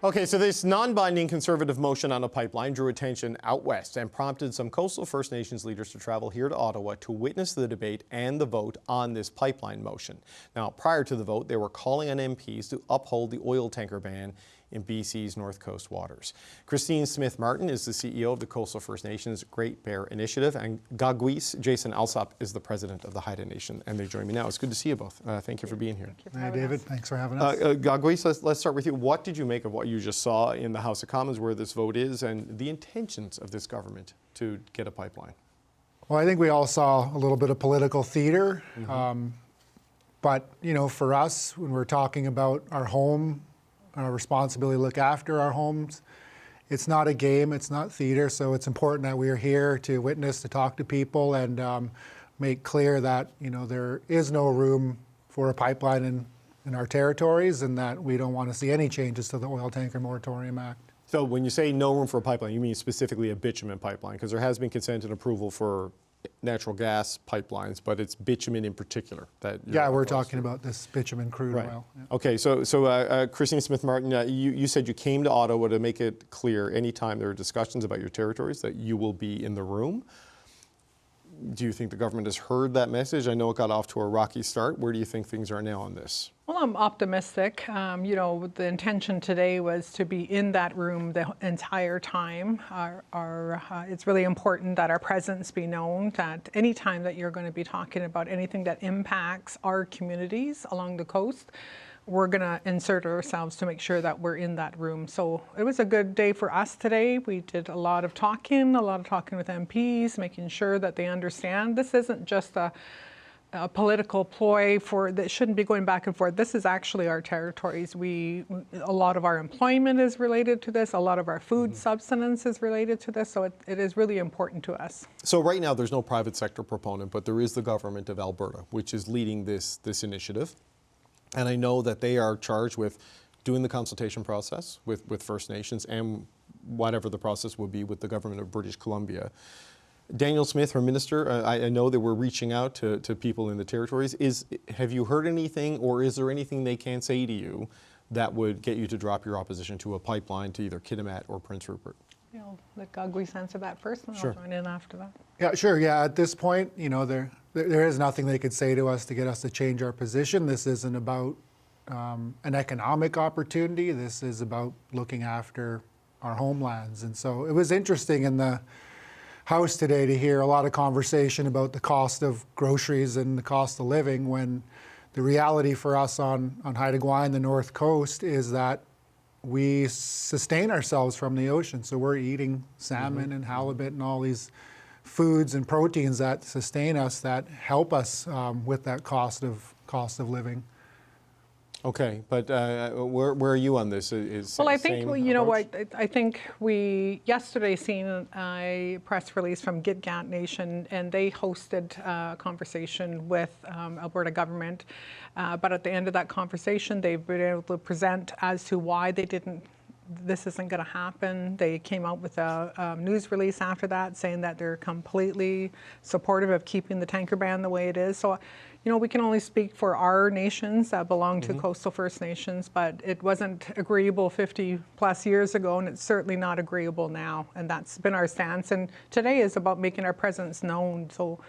Okay, so this non-binding conservative motion on a pipeline drew attention out west and prompted some coastal First Nations leaders to travel here to Ottawa to witness the debate and the vote on this pipeline motion. Now, prior to the vote, they were calling on MPs to uphold the oil tanker ban in BC's North Coast waters. Christine Smith-Martin is the CEO of the Coastal First Nations Great Bear Initiative, and Gaagwiis Jason Alsop is the president of the Haida Nation, and they join me now. It's good to see you both. Thank you for being here. Hi, David. Thanks for having us. Gaagwiis, let's start with you. What did you make of what you just saw in the House of Commons, where this vote is, and the intentions of this government to get a pipeline? Well, I think we all saw a little bit of political theater, but you know, for us, when we're talking about our home, our responsibility to look after our homes, it's not a game, it's not theater, so it's important that we are here to witness, to talk to people, and make clear that, you know, there is no room for a pipeline in our territories, and that we don't want to see any changes to the Oil Tanker Moratorium Act. So when you say no room for a pipeline, you mean specifically a bitumen pipeline, because there has been consent and approval for natural gas pipelines, but it's bitumen in particular that we're talking about this bitumen crude oil. Yeah. Okay, so Christine Smith-Martin, you said you came to Ottawa to make it clear anytime there are discussions about your territories that you will be in the room. Do you think the government has heard that message? I know it got off to a rocky start. Where do you think things are now on this? Well, I'm optimistic. You know, the intention today was to be in that room the entire time. It's really important that our presence be known, that any time that you're going to be talking about anything that impacts our communities along the coast, we're going to insert ourselves to make sure that we're in that room. So it was a good day for us today. We did a lot of talking with MPs, making sure that they understand this isn't just a political ploy that shouldn't be going back and forth. This is actually our territories. A lot of our employment is related to this. A lot of our food subsistence is related to this. So it is really important to us. So right now there's no private sector proponent, but there is the government of Alberta, which is leading this initiative. And I know that they are charged with doing the consultation process with First Nations and whatever the process will be with the government of British Columbia. Daniel Smith, her minister, I know they were reaching out to people in the territories. Have you heard anything, or is there anything they can say to you that would get you to drop your opposition to a pipeline to either Kitimat or Prince Rupert? I'll let Gaagwiis answer that first, and I'll join in after that. Yeah, sure. Yeah, at this point, you know, there is nothing they could say to us to get us to change our position. This isn't about an economic opportunity. This is about looking after our homelands. And so it was interesting in the House today to hear a lot of conversation about the cost of groceries and the cost of living, when the reality for us on Haida Gwaii, the North Coast, is that we sustain ourselves from the ocean. So we're eating salmon and halibut and all these foods and proteins that sustain us, that help us with that cost of living. Okay, but where are you on this? Well, I think, you know what, I think we yesterday seen a press release from Gaagwiis Nation, and they hosted a conversation with Alberta government. But at the end of that conversation, they've been able to present as to why this isn't going to happen. They came out with a news release after that saying that they're completely supportive of keeping the tanker ban the way it is. So, you know, we can only speak for our nations that belong to Coastal First Nations, but it wasn't agreeable 50 plus years ago, and it's certainly not agreeable now. And that's been our stance. And today is about making our presence known so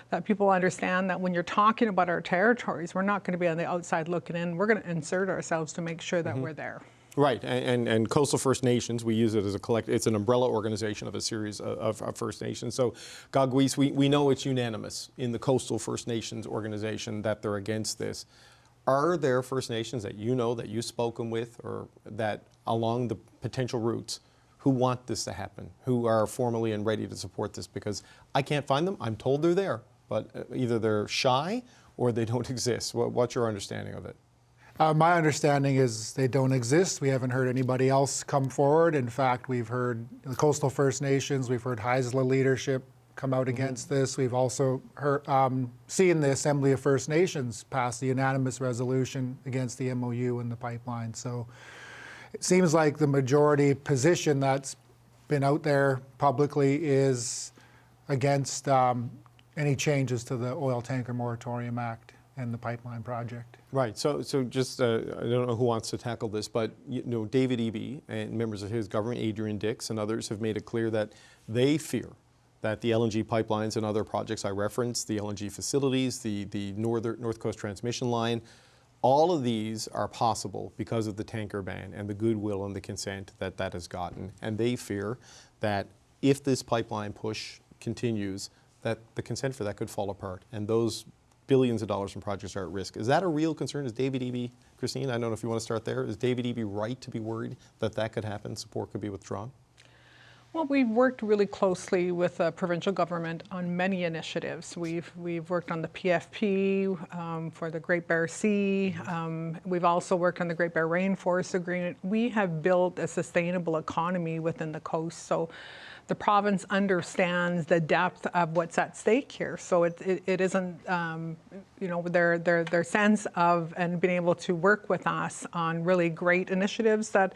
that people understand that when you're talking about our territories, we're not going to be on the outside looking in. We're going to insert ourselves to make sure that we're there. Right, and Coastal First Nations, we use it as a collective, it's an umbrella organization of a series of First Nations. So, Gaagwiis, we know it's unanimous in the Coastal First Nations organization that they're against this. Are there First Nations that you know, that you've spoken with, or that along the potential routes, who want this to happen, who are formally and ready to support this? Because I can't find them. I'm told they're there, but either they're shy or they don't exist. What's your understanding of it? My understanding is they don't exist. We haven't heard anybody else come forward. In fact, we've heard the Coastal First Nations, we've heard Haisla leadership come out against this. We've also heard, seen the Assembly of First Nations pass the unanimous resolution against the MOU and the pipeline. So it seems like the majority position that's been out there publicly is against any changes to the Oil Tanker Moratorium Act. and the pipeline project. Right. So just I don't know who wants to tackle this, but David Eby and members of his government, Adrian Dix and others, have made it clear that they fear that the LNG pipelines and other projects I referenced, the LNG facilities, the North Coast transmission line, all of these are possible because of the tanker ban and the goodwill and the consent that has gotten. And they fear that if this pipeline push continues, that the consent for that could fall apart. And those billions of dollars in projects are at risk. Is that a real concern? Is David Eby, Christine, I don't know if you want to start there, is David Eby right to be worried that that could happen, support could be withdrawn? Well, we've worked really closely with the provincial government on many initiatives. We've worked on the PFP for the Great Bear Sea. We've also worked on the Great Bear Rainforest Agreement. We have built a sustainable economy within the coast. So the province understands the depth of what's at stake here. So it isn't, their sense of and being able to work with us on really great initiatives that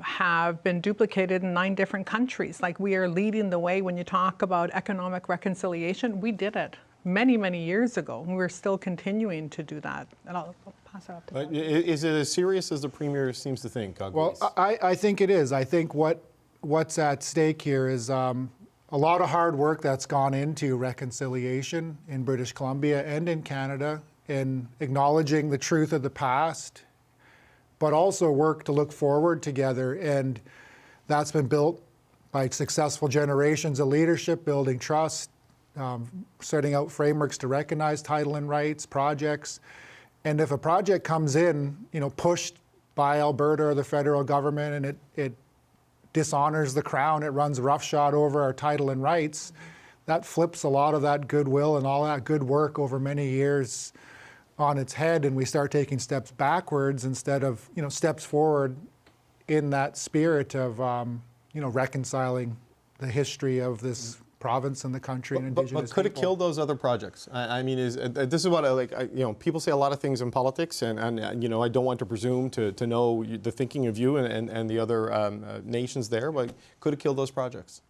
have been duplicated in 9 different countries. Like, we are leading the way when you talk about economic reconciliation. We did it many, many years ago, and we're still continuing to do that. And I'll pass it up to Doug. Is it as serious as the Premier seems to think, Gaagwiis? Well, I think it is. I think what's at stake here is a lot of hard work that's gone into reconciliation in British Columbia and in Canada, in acknowledging the truth of the past, but also work to look forward together. And that's been built by successful generations of leadership, building trust, setting out frameworks to recognize title and rights, projects. And if a project comes in, pushed by Alberta or the federal government, and it dishonors the Crown, it runs roughshod over our title and rights, that flips a lot of that goodwill and all that good work over many years on its head, and we start taking steps backwards instead of steps forward in that spirit of reconciling the histoy of this province and the country and Indigenous But could it people. kill those other projects? I mean, this is what people say a lot of things in politics, and I don't want to presume to know the thinking of you and the other nations there, but could it kill those projects?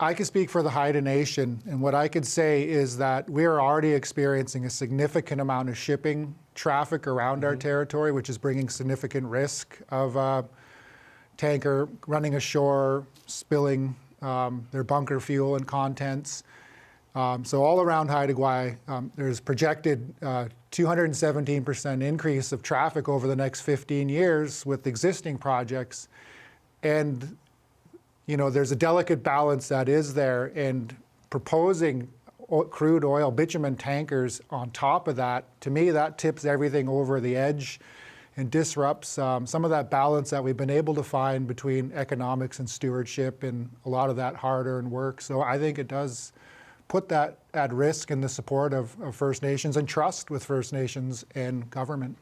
I can speak for the Haida Nation, and what I could say is that we are already experiencing a significant amount of shipping traffic around our territory, which is bringing significant risk of a tanker running ashore, spilling their bunker fuel and contents. So all around Haida Gwaii, there's projected 217% increase of traffic over the next 15 years with existing projects. And there's a delicate balance that is there, and proposing crude oil bitumen tankers on top of that, to me, that tips everything over the edge and disrupts some of that balance that we've been able to find between economics and stewardship and a lot of that hard-earned work. So I think it does put that at risk in the support of First Nations and trust with First Nations and government.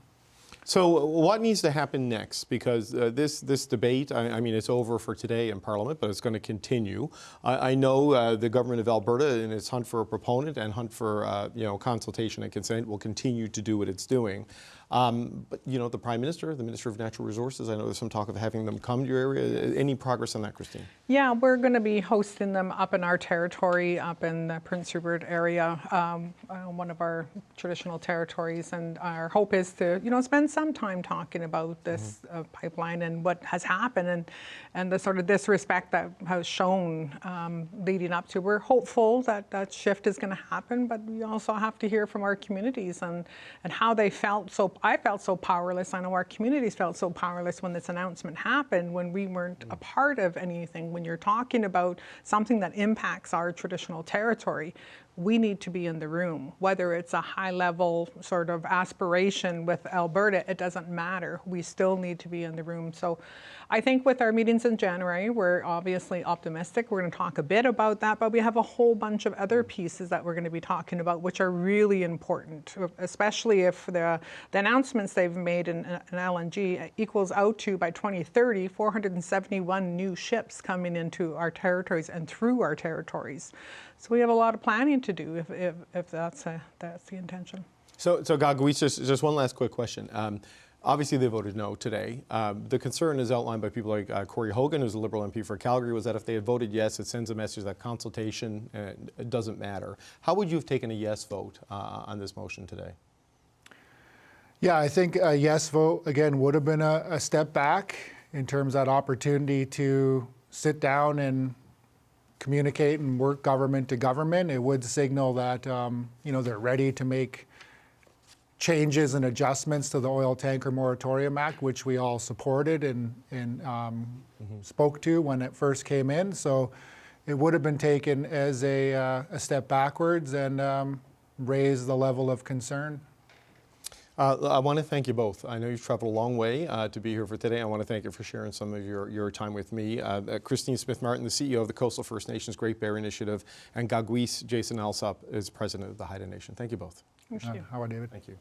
So what needs to happen next? Because this debate, I mean, it's over for today in Parliament, but it's going to continue. I know the government of Alberta, in its hunt for a proponent and hunt for consultation and consent, will continue to do what it's doing. But the Prime Minister, the Minister of Natural Resources, I know there's some talk of having them come to your area. Any progress on that, Christine? Yeah, we're going to be hosting them up in our territory, up in the Prince Rupert area, one of our traditional territories. And our hope is to, spend some time talking about this pipeline and what has happened and the sort of disrespect that has shown leading up to. We're hopeful that that shift is going to happen, but we also have to hear from our communities and how they felt. So I felt so powerless. I know our communities felt so powerless when this announcement happened, when we weren't a part of anything. When you're talking about something that impacts our traditional territory, we need to be in the room. Whether it's a high-level sort of aspiration with Alberta, it doesn't matter. We still need to be in the room. So I think with our meetings in January, we're obviously optimistic. We're going to talk a bit about that, but we have a whole bunch of other pieces that we're going to be talking about, which are really important, especially if the announcements they've made in LNG equals out to, by 2030, 471 new ships coming into our territories and through our territories. So we have a lot of planning to do if that's the intention. So Gaagwiis, just one last quick question. Obviously, they voted no today. The concern is outlined by people like Corey Hogan, who's a Liberal MP for Calgary, was that if they had voted yes, it sends a message that consultation it doesn't matter. How would you have taken a yes vote on this motion today? Yeah, I think a yes vote, again, would have been a step back in terms of that opportunity to sit down and communicate and work government to government. It would signal that they're ready to make changes and adjustments to the Oil Tanker Moratorium Act, which we all supported and spoke to when it first came in. So it would have been taken as a step backwards and raised the level of concern. I want to thank you both. I know you've traveled a long way to be here for today. I want to thank you for sharing some of your time with me. Christine Smith-Martin, the CEO of the Coastal First Nations Great Bear Initiative, and Gaagwiis Jason Alsop is president of the Haida Nation. Thank you both. Thank you. How are David? Thank you.